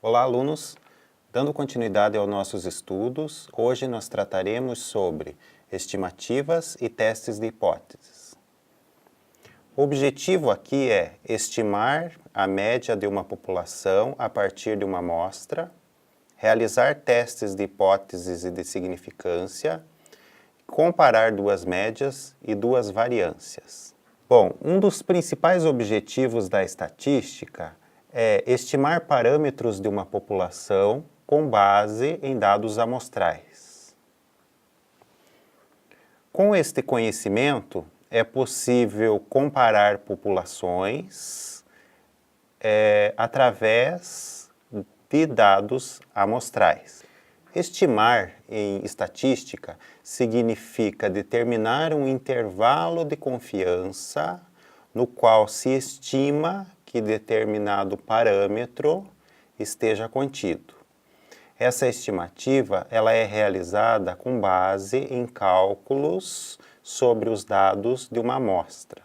Olá, alunos! Dando continuidade aos nossos estudos, hoje nós trataremos sobre estimativas e testes de hipóteses. O objetivo aqui é estimar a média de uma população a partir de uma amostra, realizar testes de hipóteses e de significância, comparar duas médias e duas variâncias. Bom, um dos principais objetivos da estatística é estimar parâmetros de uma população com base em dados amostrais. Com este conhecimento, é possível comparar populações através de dados amostrais. Estimar em estatística significa determinar um intervalo de confiança no qual se estima que determinado parâmetro esteja contido. Essa estimativa ela é realizada com base em cálculos sobre os dados de uma amostra.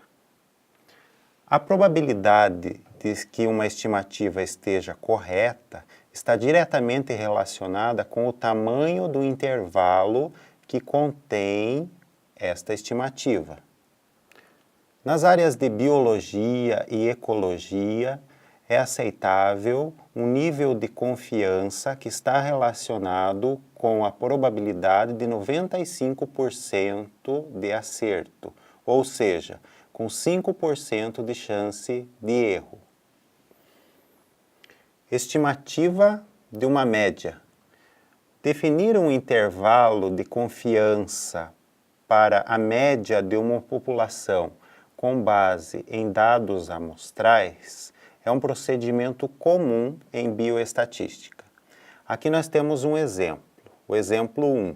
A probabilidade de que uma estimativa esteja correta está diretamente relacionada com o tamanho do intervalo que contém esta estimativa. Nas áreas de biologia e ecologia, é aceitável um nível de confiança que está relacionado com a probabilidade de 95% de acerto, ou seja, com 5% de chance de erro. Estimativa de uma média. Definir um intervalo de confiança para a média de uma população com base em dados amostrais é um procedimento comum em bioestatística. Aqui nós temos um exemplo, o exemplo 1.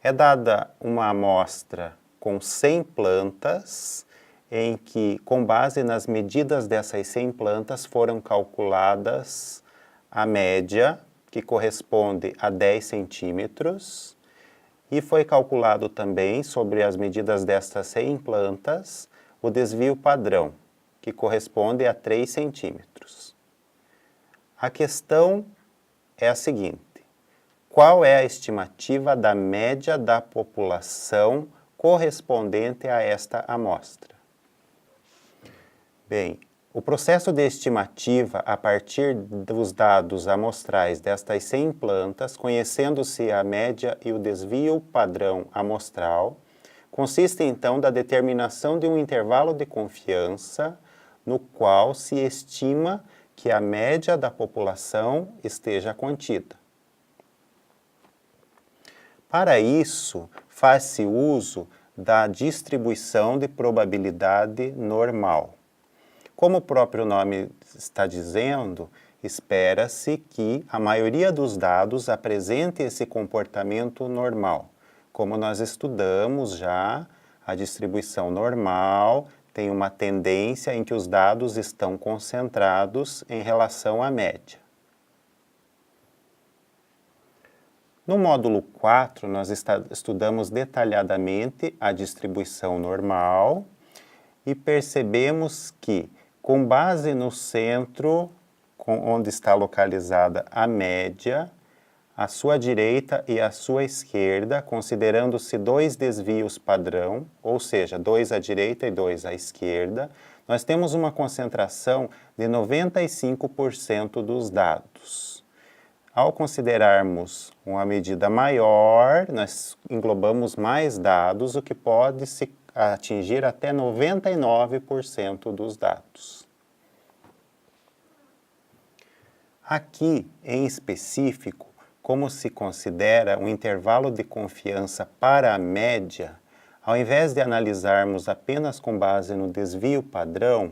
É dada uma amostra com 100 plantas, em que, com base nas medidas dessas 100 plantas, foram calculadas a média, que corresponde a 10 centímetros, e foi calculado também, sobre as medidas destas 100 plantas, o desvio padrão, que corresponde a 3 centímetros. A questão é a seguinte: qual é a estimativa da média da população correspondente a esta amostra? Bem, o processo de estimativa a partir dos dados amostrais destas 100 plantas, conhecendo-se a média e o desvio padrão amostral, consiste então da determinação de um intervalo de confiança no qual se estima que a média da população esteja contida. Para isso, faz-se uso da distribuição de probabilidade normal. Como o próprio nome está dizendo, espera-se que a maioria dos dados apresente esse comportamento normal. Como nós estudamos já, a distribuição normal tem uma tendência em que os dados estão concentrados em relação à média. No módulo 4, nós estudamos detalhadamente a distribuição normal e percebemos que, com base no centro, onde está localizada a média, à sua direita e à sua esquerda, considerando-se dois desvios padrão, ou seja, 2 à direita e 2 à esquerda, nós temos uma concentração de 95% dos dados. Ao considerarmos uma medida maior, nós englobamos mais dados, o que pode se atingir até 99% dos dados. Aqui, em específico, como se considera um intervalo de confiança para a média, ao invés de analisarmos apenas com base no desvio padrão,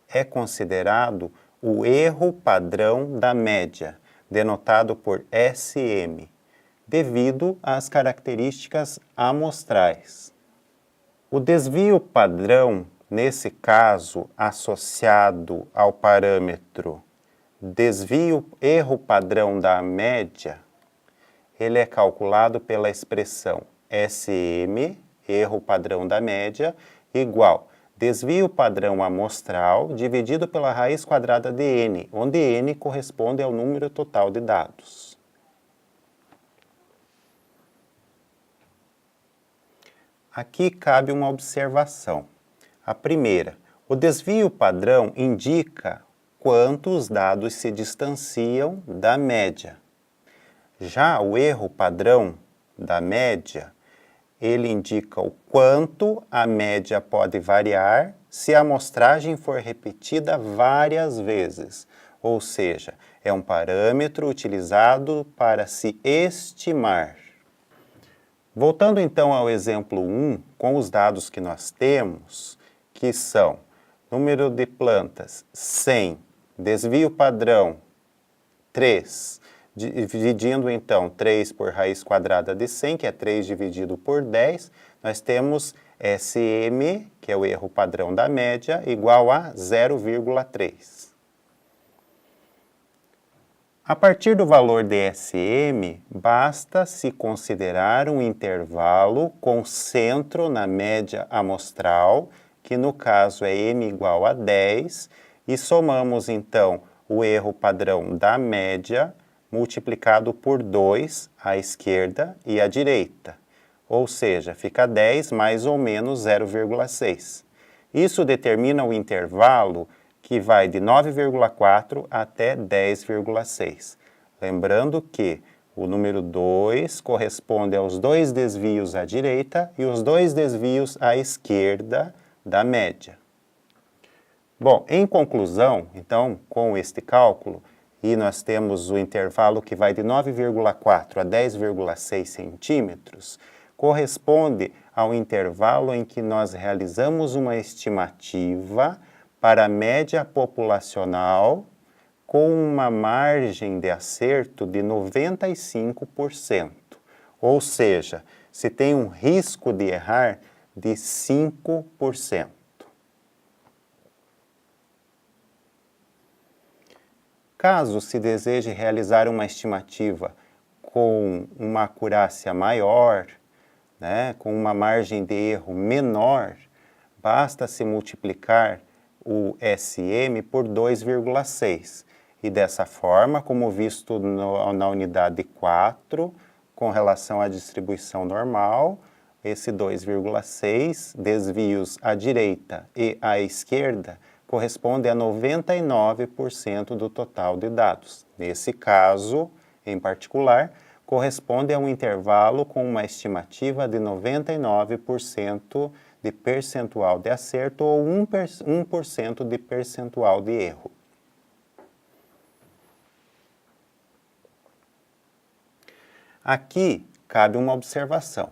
é considerado o erro padrão da média, denotado por SM, devido às características amostrais. O desvio padrão, nesse caso, associado ao parâmetro desvio erro padrão da média, ele é calculado pela expressão SM, erro padrão da média, igual desvio padrão amostral dividido pela raiz quadrada de n, onde n corresponde ao número total de dados. Aqui cabe uma observação. A primeira, o desvio padrão indica quanto os dados se distanciam da média. Já o erro padrão da média, ele indica o quanto a média pode variar se a amostragem for repetida várias vezes, ou seja, é um parâmetro utilizado para se estimar. Voltando então ao exemplo 1, com os dados que nós temos, que são número de plantas 100, desvio padrão 3, dividindo então 3 por raiz quadrada de 100, que é 3 dividido por 10, nós temos SM, que é o erro padrão da média, igual a 0,3. A partir do valor de SM, basta se considerar um intervalo com centro na média amostral, que no caso é m igual a 10, e somamos então o erro padrão da média multiplicado por 2 à esquerda e à direita, ou seja, fica 10 mais ou menos 0,6. Isso determina o intervalo que vai de 9,4 até 10,6. Lembrando que o número 2 corresponde aos dois desvios à direita e os dois desvios à esquerda da média. Bom, em conclusão, então, com este cálculo, e nós temos o intervalo que vai de 9,4 a 10,6 centímetros, corresponde ao intervalo em que nós realizamos uma estimativa para a média populacional com uma margem de acerto de 95%. Ou seja, se tem um risco de errar de 5%. Caso se deseje realizar uma estimativa com uma acurácia maior, com uma margem de erro menor, basta se multiplicar o SM por 2,6. E dessa forma, como visto na unidade 4, com relação à distribuição normal, esse 2,6 desvios à direita e à esquerda corresponde a 99% do total de dados. Nesse caso, em particular, corresponde a um intervalo com uma estimativa de 99% de percentual de acerto ou 1% de percentual de erro. Aqui cabe uma observação.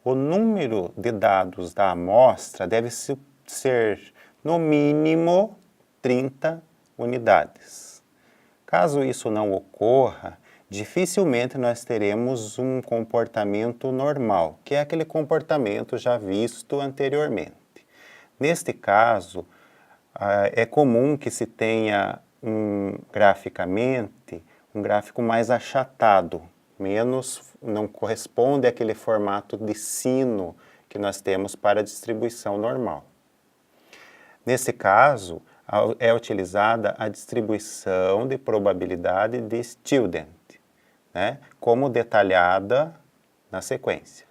O número de dados da amostra deve ser, no mínimo, 30 unidades. Caso isso não ocorra, dificilmente nós teremos um comportamento normal, que é aquele comportamento já visto anteriormente. Neste caso, é comum que se tenha graficamente um gráfico mais achatado, não corresponde àquele formato de sino que nós temos para a distribuição normal. Nesse caso, é utilizada a distribuição de probabilidade de Student, como detalhada na sequência.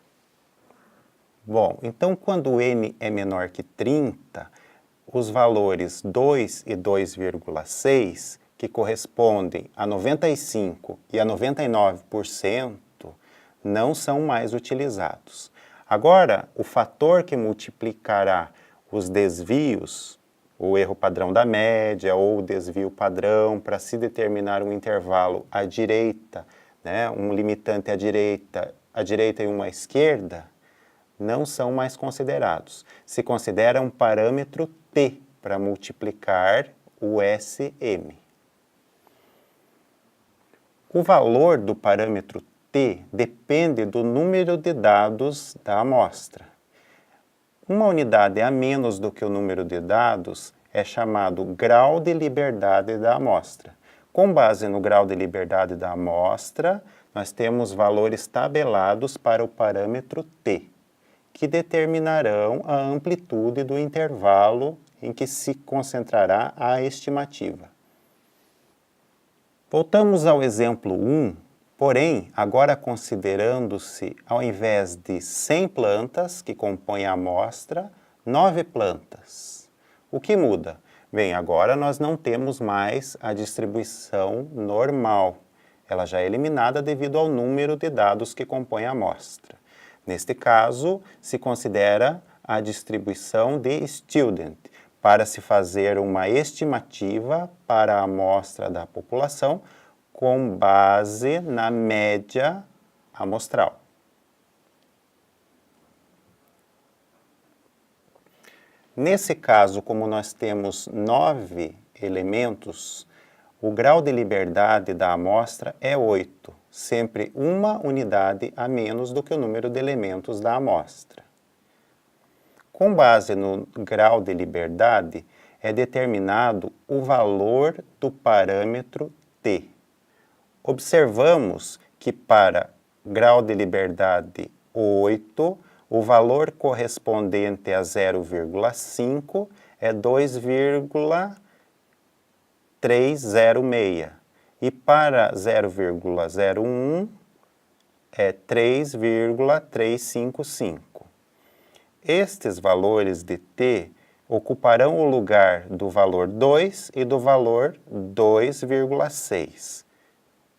Bom, então quando n é menor que 30, os valores 2 e 2,6, que correspondem a 95% e a 99%, não são mais utilizados. Agora, o fator que multiplicará os desvios, o erro padrão da média ou o desvio padrão para se determinar um intervalo à direita, um limitante à direita e uma à esquerda, não são mais considerados. Se considera um parâmetro T para multiplicar o SM. O valor do parâmetro T depende do número de dados da amostra. Uma unidade a menos do que o número de dados é chamado grau de liberdade da amostra. Com base no grau de liberdade da amostra, nós temos valores tabelados para o parâmetro T, que determinarão a amplitude do intervalo em que se concentrará a estimativa. Voltamos ao exemplo 1, porém, agora considerando-se, ao invés de 100 plantas que compõem a amostra, 9 plantas. O que muda? Bem, agora nós não temos mais a distribuição normal. Ela já é eliminada devido ao número de dados que compõem a amostra. Neste caso, se considera a distribuição de student, para se fazer uma estimativa para a amostra da população com base na média amostral. Nesse caso, como nós temos 9 elementos, o grau de liberdade da amostra é 8, sempre uma unidade a menos do que o número de elementos da amostra. Com base no grau de liberdade, é determinado o valor do parâmetro t. Observamos que para grau de liberdade 8, o valor correspondente a 0,5 é 2,306 e para 0,01 é 3,355. Estes valores de t ocuparão o lugar do valor 2 e do valor 2,6.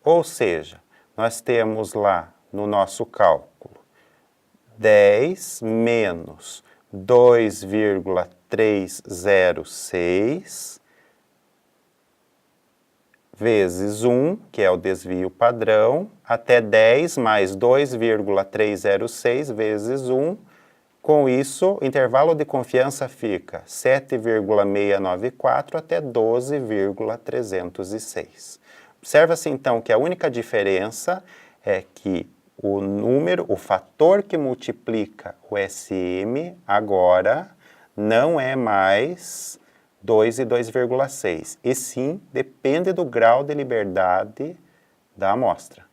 Ou seja, nós temos lá no nosso cálculo 10 menos 2,306 vezes 1, que é o desvio padrão, até 10 mais 2,306 vezes 1. Com isso, o intervalo de confiança fica 7,694 até 12,306. Observa-se então que a única diferença é que o fator que multiplica o SM agora não é mais 2 e 2,6, e sim depende do grau de liberdade da amostra.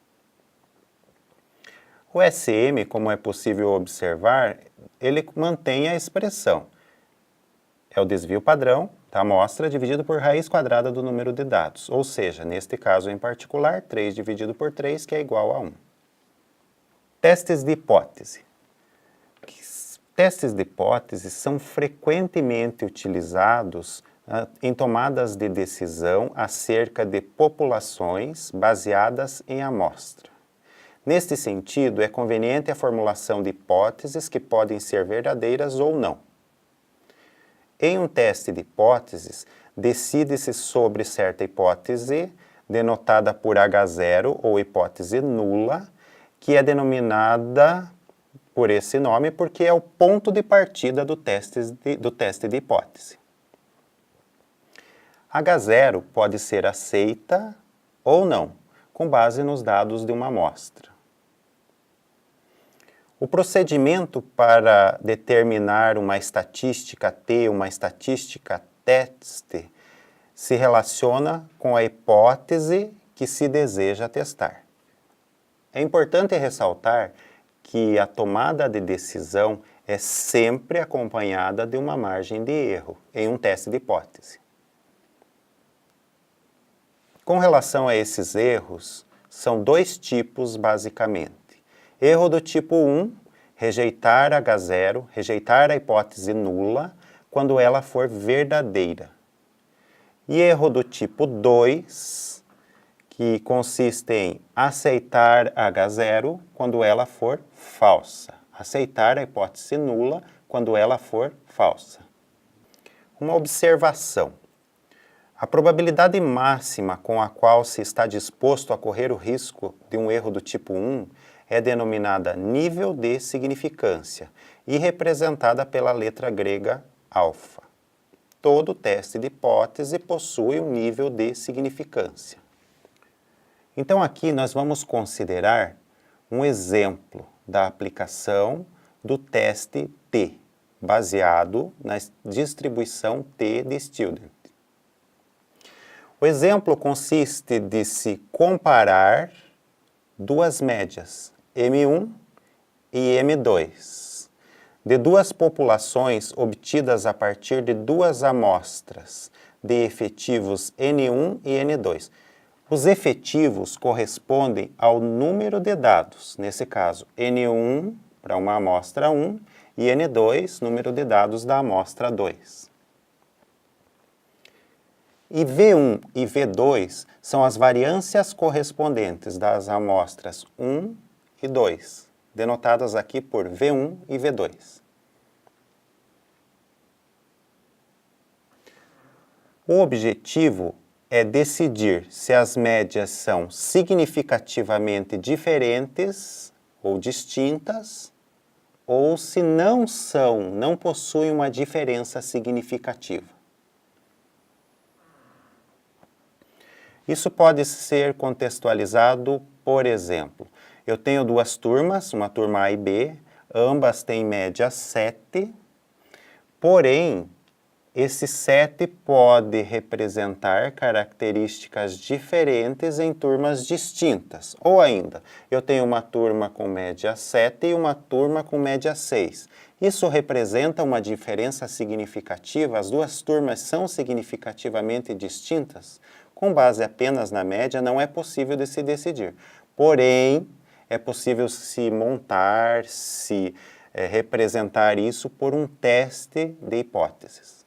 O SM, como é possível observar, ele mantém a expressão. É o desvio padrão da amostra dividido por raiz quadrada do número de dados, ou seja, neste caso em particular, 3 dividido por 3, que é igual a 1. Testes de hipótese. Testes de hipótese são frequentemente utilizados em tomadas de decisão acerca de populações baseadas em amostra. Neste sentido, é conveniente a formulação de hipóteses que podem ser verdadeiras ou não. Em um teste de hipóteses, decide-se sobre certa hipótese, denotada por H0 ou hipótese nula, que é denominada por esse nome porque é o ponto de partida do teste de hipótese. H0 pode ser aceita ou não, com base nos dados de uma amostra. O procedimento para determinar uma estatística T, uma estatística teste, se relaciona com a hipótese que se deseja testar. É importante ressaltar que a tomada de decisão é sempre acompanhada de uma margem de erro em um teste de hipótese. Com relação a esses erros, são dois tipos basicamente. Erro do tipo 1, rejeitar H0, rejeitar a hipótese nula quando ela for verdadeira. E erro do tipo 2, que consiste em aceitar H0 quando ela for falsa. Aceitar a hipótese nula quando ela for falsa. Uma observação. A probabilidade máxima com a qual se está disposto a correr o risco de um erro do tipo 1 é denominada nível de significância e representada pela letra grega alfa. Todo teste de hipótese possui um nível de significância. Então aqui nós vamos considerar um exemplo da aplicação do teste T, baseado na distribuição T de student. O exemplo consiste de se comparar duas médias, M1 e M2, de duas populações obtidas a partir de duas amostras de efetivos N1 e N2. Os efetivos correspondem ao número de dados, nesse caso, N1 para uma amostra 1 e N2, número de dados da amostra 2. E V1 e V2 são as variâncias correspondentes das amostras 1 e 2, denotadas aqui por V1 e V2. O objetivo é decidir se as médias são significativamente diferentes ou distintas, ou se não são, não possuem uma diferença significativa. Isso pode ser contextualizado, por exemplo, eu tenho duas turmas, uma turma A e B, ambas têm média 7, porém, esse 7 pode representar características diferentes em turmas distintas. Ou ainda, eu tenho uma turma com média 7 e uma turma com média 6. Isso representa uma diferença significativa? As duas turmas são significativamente distintas? Com base apenas na média, não é possível de se decidir. Porém, é possível se montar, representar isso por um teste de hipóteses.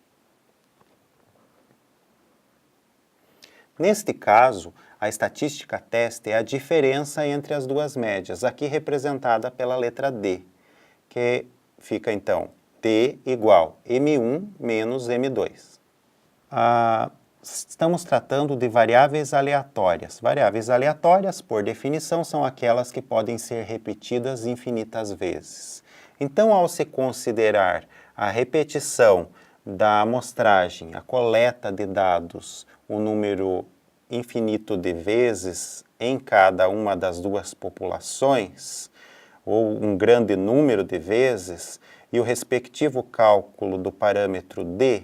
Neste caso, a estatística teste é a diferença entre as duas médias, aqui representada pela letra D, que fica então T igual M1 menos M2. Estamos tratando de variáveis aleatórias. Variáveis aleatórias, por definição, são aquelas que podem ser repetidas infinitas vezes. Então, ao se considerar a repetição da amostragem, a coleta de dados, um número infinito de vezes em cada uma das duas populações, ou um grande número de vezes, e o respectivo cálculo do parâmetro D,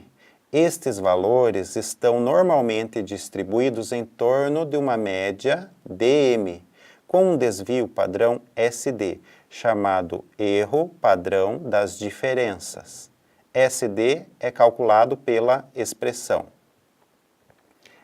estes valores estão normalmente distribuídos em torno de uma média dm, com um desvio padrão SD, chamado erro padrão das diferenças. SD é calculado pela expressão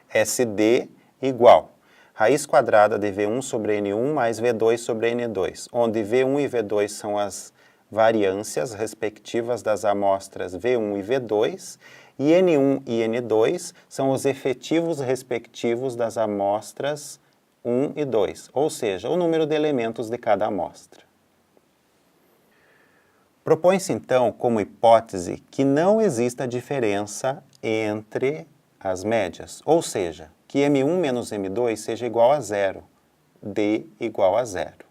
SD igual raiz quadrada de V1 sobre N1 mais V2 sobre N2, onde V1 e V2 são as variâncias respectivas das amostras V1 e V2, e N1 e N2 são os efetivos respectivos das amostras 1 e 2, ou seja, o número de elementos de cada amostra. Propõe-se, então, como hipótese que não exista diferença entre as médias, ou seja, que M1 menos M2 seja igual a zero, D igual a zero.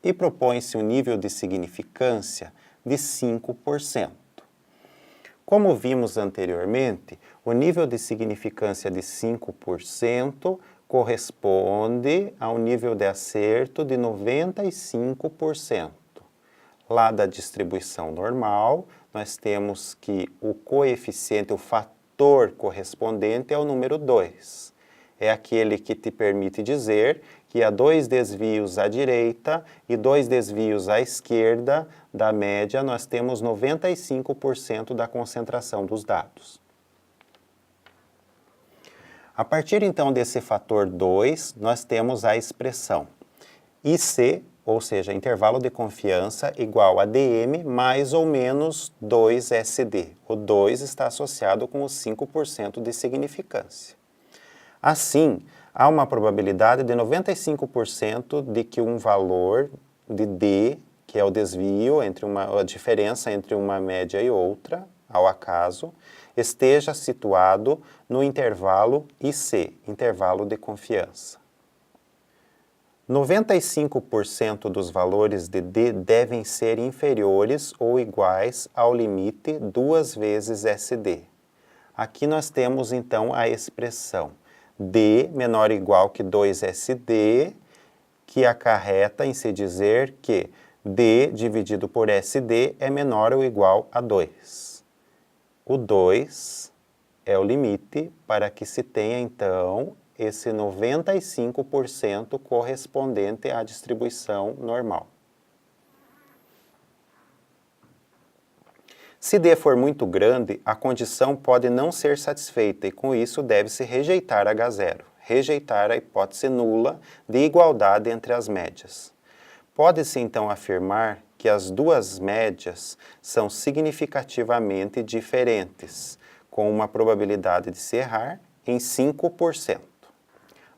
E propõe-se um nível de significância de 5%. Como vimos anteriormente, o nível de significância de 5% corresponde ao nível de acerto de 95%. Lá da distribuição normal, nós temos que o coeficiente, o fator correspondente é o número 2. É aquele que te permite dizer que há 2 desvios à direita e 2 desvios à esquerda da média, nós temos 95% da concentração dos dados. A partir, então, desse fator 2, nós temos a expressão IC, ou seja, intervalo de confiança, igual a dm mais ou menos 2SD. O 2 está associado com os 5% de significância. Assim, há uma probabilidade de 95% de que um valor de D, que é o desvio, a diferença entre uma média e outra, ao acaso, esteja situado no intervalo IC, intervalo de confiança. 95% dos valores de D devem ser inferiores ou iguais ao limite 2 vezes SD. Aqui nós temos, então, a expressão D menor ou igual que 2SD, que acarreta em se dizer que D dividido por SD é menor ou igual a 2. O 2 é o limite para que se tenha, então, esse 95% correspondente à distribuição normal. Se D for muito grande, a condição pode não ser satisfeita e com isso deve-se rejeitar H0, rejeitar a hipótese nula de igualdade entre as médias. Pode-se então afirmar que as duas médias são significativamente diferentes, com uma probabilidade de se errar em 5%.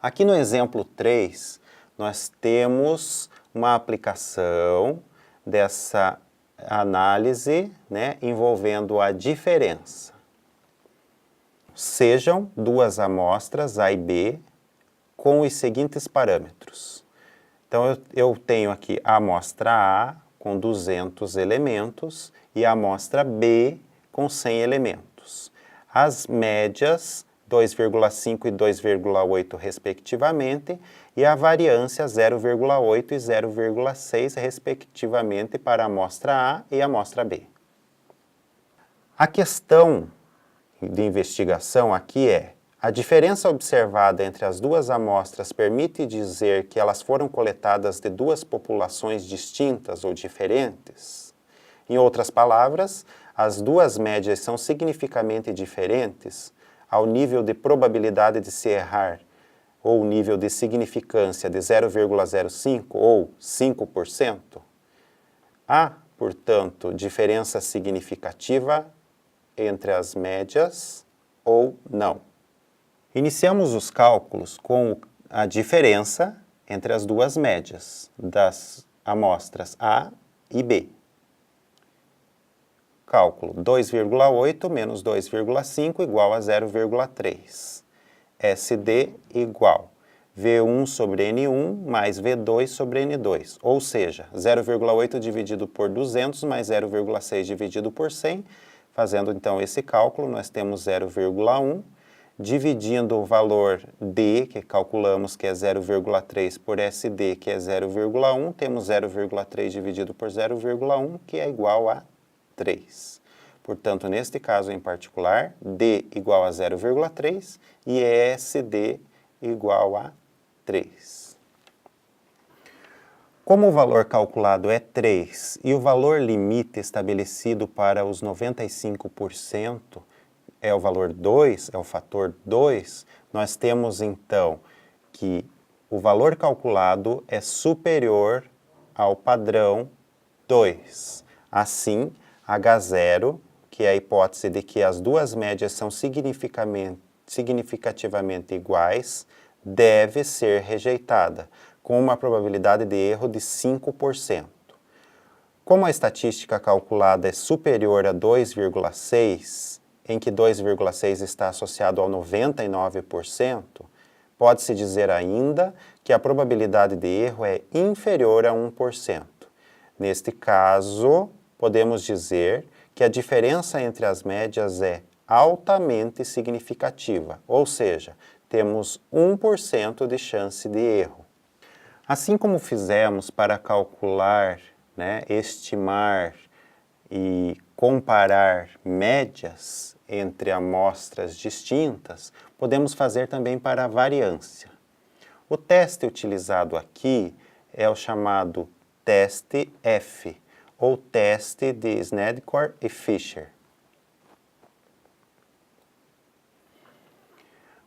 Aqui no exemplo 3, nós temos uma aplicação dessa análise, envolvendo a diferença. Sejam duas amostras, A e B, com os seguintes parâmetros. Então, eu tenho aqui a amostra A com 200 elementos e a amostra B com 100 elementos. As médias 2,5 e 2,8 respectivamente, e a variância 0,8 e 0,6 respectivamente para a amostra A e a amostra B. A questão de investigação aqui é: a diferença observada entre as duas amostras permite dizer que elas foram coletadas de duas populações distintas ou diferentes? Em outras palavras, as duas médias são significativamente diferentes ao nível de probabilidade de se errar ou nível de significância de 0,05 ou 5%? Há, portanto, diferença significativa entre as médias ou não? Iniciamos os cálculos com a diferença entre as duas médias das amostras A e B. Cálculo 2,8 menos 2,5 igual a 0,3. SD igual V1 sobre N1 mais V2 sobre N2, ou seja, 0,8 dividido por 200 mais 0,6 dividido por 100. Fazendo então esse cálculo, nós temos 0,1, dividindo o valor D, que calculamos que é 0,3 por SD, que é 0,1, temos 0,3 dividido por 0,1, que é igual a 3. Portanto, neste caso em particular, D igual a 0,3 e SD igual a 3. Como o valor calculado é 3 e o valor limite estabelecido para os 95% é o valor 2, é o fator 2, nós temos então que o valor calculado é superior ao padrão 2. Assim, H0, que é a hipótese de que as duas médias são significativamente iguais, deve ser rejeitada, com uma probabilidade de erro de 5%. Como a estatística calculada é superior a 2,6, em que 2,6 está associado ao 99%, pode-se dizer ainda que a probabilidade de erro é inferior a 1%. Neste caso, podemos dizer que a diferença entre as médias é altamente significativa, ou seja, temos 1% de chance de erro. Assim como fizemos para calcular, estimar e comparar médias entre amostras distintas, podemos fazer também para a variância. O teste utilizado aqui é o chamado teste F, ou teste de Snedecor e Fisher.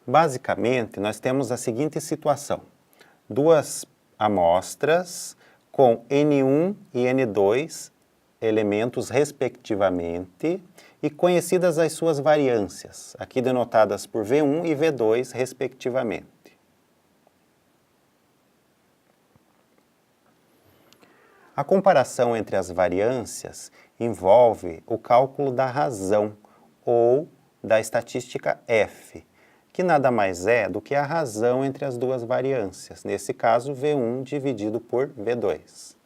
Basicamente, nós temos a seguinte situação: duas amostras com N1 e N2 elementos respectivamente e conhecidas as suas variâncias, aqui denotadas por V1 e V2 respectivamente. A comparação entre as variâncias envolve o cálculo da razão ou da estatística F, que nada mais é do que a razão entre as duas variâncias, nesse caso V1 dividido por V2.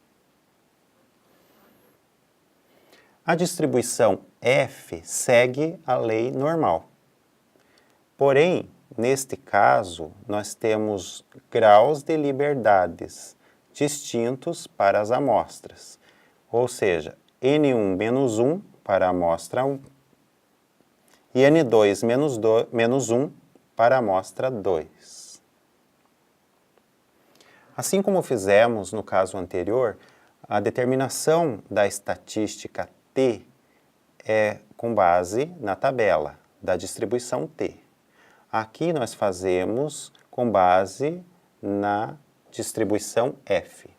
A distribuição F segue a lei normal. Porém, neste caso, nós temos graus de liberdades distintos para as amostras, ou seja, N1 menos 1 para a amostra 1 e N2 menos 1 para a amostra 2. Assim como fizemos no caso anterior, a determinação da estatística T é com base na tabela da distribuição T. Aqui nós fazemos com base na distribuição F.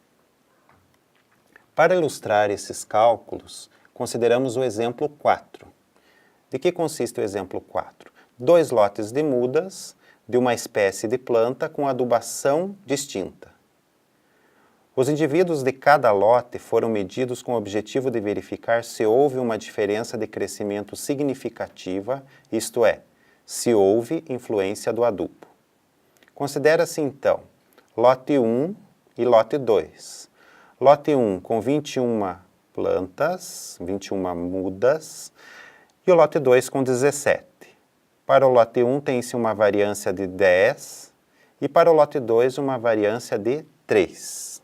Para ilustrar esses cálculos, consideramos o exemplo 4. De que consiste o exemplo 4? 2 lotes de mudas de uma espécie de planta com adubação distinta. Os indivíduos de cada lote foram medidos com o objetivo de verificar se houve uma diferença de crescimento significativa, isto é, se houve influência do adubo. Considera-se então lote 1 e lote 2. Lote 1 com 21 plantas, 21 mudas, e o lote 2 com 17. Para o lote 1 tem-se uma variância de 10 e para o lote 2 uma variância de 3.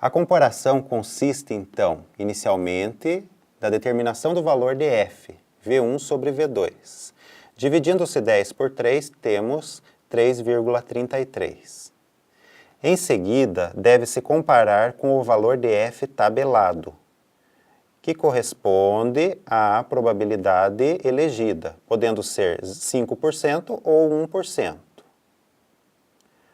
A comparação consiste, então, inicialmente, da determinação do valor de f, V1 sobre V2. Dividindo-se 10 por 3, temos 3,33. Em seguida, deve-se comparar com o valor de f tabelado, que corresponde à probabilidade elegida, podendo ser 5% ou 1%.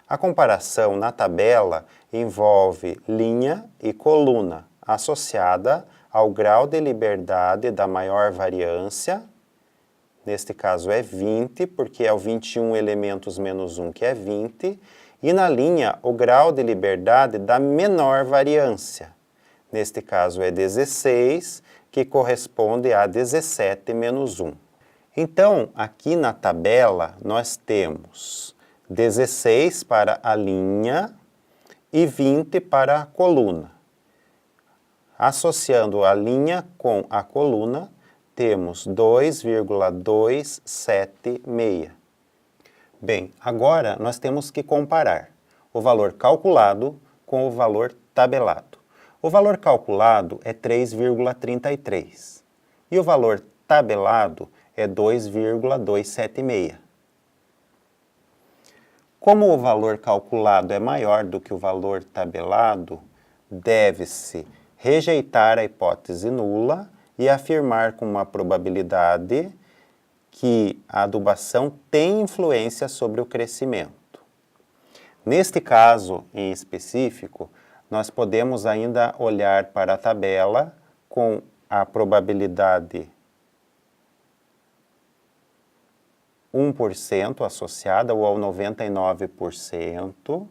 A comparação na tabela envolve linha e coluna, associada ao grau de liberdade da maior variância, neste caso é 20, porque é o 21 elementos menos 1, que é 20, e na linha o grau de liberdade da menor variância, neste caso é 16, que corresponde a 17 menos 1. Então, aqui na tabela, nós temos 16 para a linha e 20 para a coluna. Associando a linha com a coluna, temos 2,276. Bem, agora nós temos que comparar o valor calculado com o valor tabelado. O valor calculado é 3,33 e o valor tabelado é 2,276. Como o valor calculado é maior do que o valor tabelado, deve-se rejeitar a hipótese nula e afirmar com uma probabilidade que a adubação tem influência sobre o crescimento. Neste caso em específico, nós podemos ainda olhar para a tabela com a probabilidade 1% associada ou ao 99%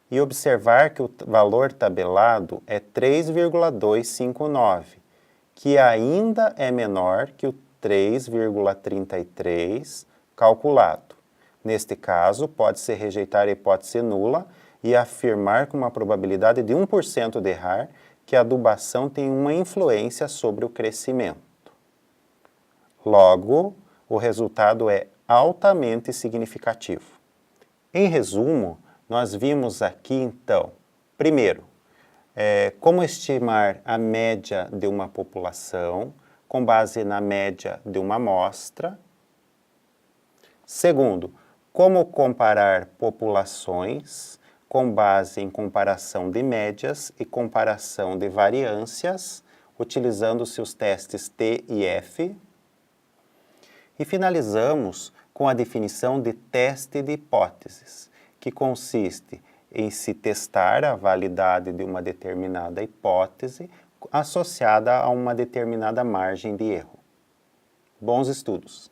e observar que o valor tabelado é 3,259, que ainda é menor que o 3,33 calculado. Neste caso, pode-se rejeitar a hipótese nula e afirmar com uma probabilidade de 1% de errar que a adubação tem uma influência sobre o crescimento. Logo, o resultado é altamente significativo. Em resumo, nós vimos aqui, então, primeiro, como estimar a média de uma população com base na média de uma amostra. Segundo, como comparar populações com base em comparação de médias e comparação de variâncias, utilizando-se os testes T e F. E finalizamos com a definição de teste de hipóteses, que consiste em se testar a validade de uma determinada hipótese associada a uma determinada margem de erro. Bons estudos!